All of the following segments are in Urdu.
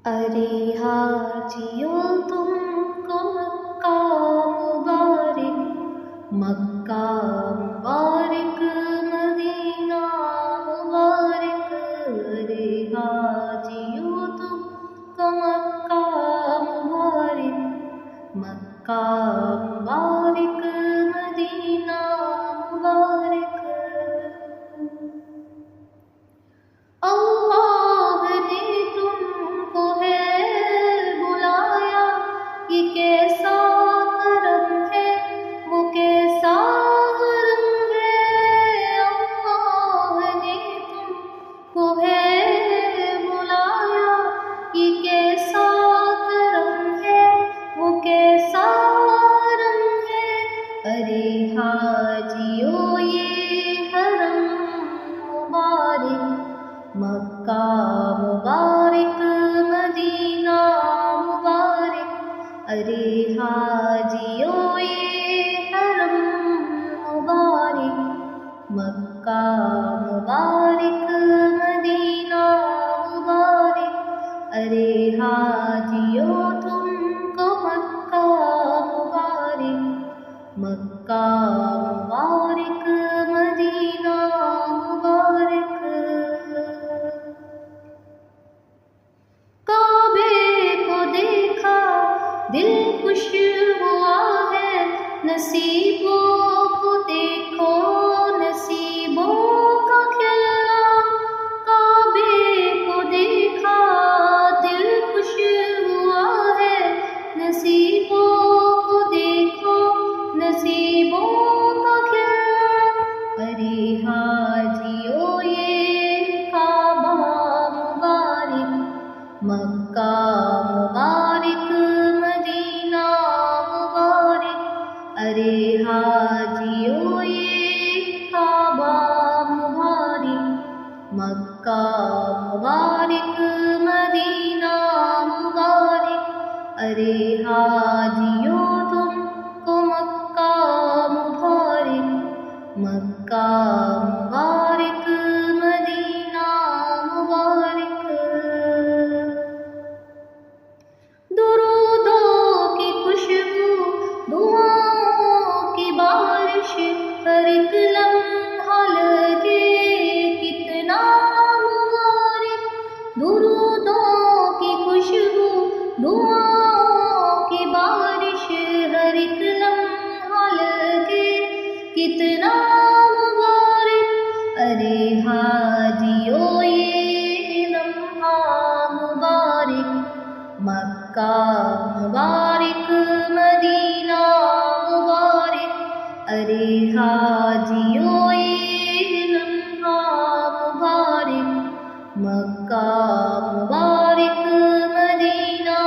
ارے حاجیو تم کو مکہ مبارک، مکہ مبارک مدینہ مبارک۔ ارے حاجیو تم کو مکہ مبارک، مکہ مبارک مدینہ مبارک۔ اللہ نے تم کو ہے بلایا، یہ کیسا کرم ہے، وہ کیسا کرم ہے۔ اللہ نے تم کو ہے بلایا، یہ کیسا کرم ہے، وہ کیسا کرم ہے۔ ارے حاجیو یہ حرم مبارک، مکہ مبارک مدینہ مبارک۔ ارے حاجیو یہ حرم مبارک، مکہ مبارک مدینہ مبارک۔ ارے حاجیو تم کو مکہ مبارک، مکہ مبارک مدینہ مبارک۔ دل خوش ہوا ہے، نصیبوں کو دیکھو نصیبوں کا کھلنا۔ کعبے کو دیکھا دل خوش ہوا ہے، نصیبوں کو دیکھو نصیبوں کا کھلنا۔ ارے حاجیو یہ کعبہ مبارک، مکہ مبارک مدینہ مبارک۔ ارے حاجیو یہ کعبہ مبارک، مکہ مبارک مدینہ مبارک۔ ارے حاجیو تم کو مکہ مبارک، مکہ مبارک مدینہ مبارک۔ درودوں کی خوشبو، دعاؤں کی بارش، ہر ایک لمحہ لگے کتنا مبارک۔ درودوں کی خوشبو، دعاؤں کی بارش، ہر ایک لمحہ لگے کتنا مبارک۔ ارے حاجیو یہ لمحہ مبارک، مکہ مبارک مدینہ مبارک۔ ارے حاجیو یہ لمحہ مبارک، مکہ مبارک مدینہ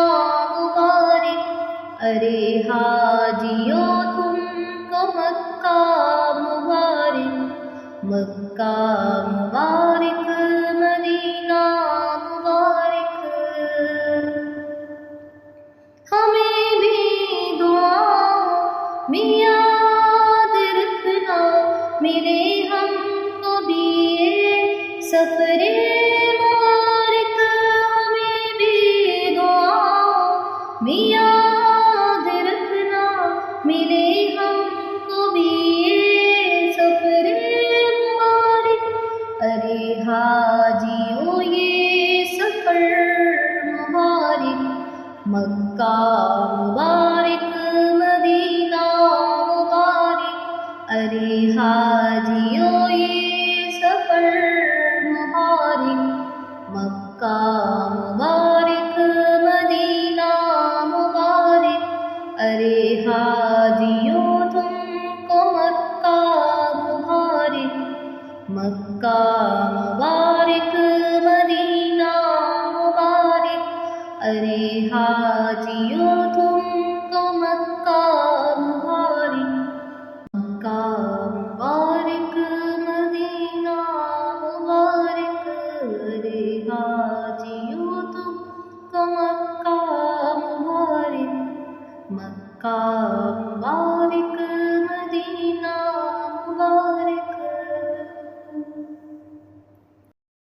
مبارک۔ ارے حاجیو تم کو مکہ مبارک، مکہ مبارک مدینہ مبارک۔ ہمیں بھی دعاؤں میں یاد رکھنا، میرے ہم کو بھی یہ سفر مبارک۔ ہمیں بھی دعاؤں میں یاد رکھنا، میرے ہم کو بھی یہ سفر مبارک۔ ارے حاجیو یہ سفر مبارک، مکہ مبارک مدینہ مبارک۔ ارے حاجیو یہ سفر مبارک، مکہ مبارک مدینہ مبارک۔ ارے حاجیو تم کو مکہ مبارک، مکہ مبارک مدینہ مبارک۔ ارے حاجیو تم کو مکہ مبارک، مکہ مبارک مدینہ مبارک۔ ارے حاجیو تم کو مکہ مبارک، مکہ مبارک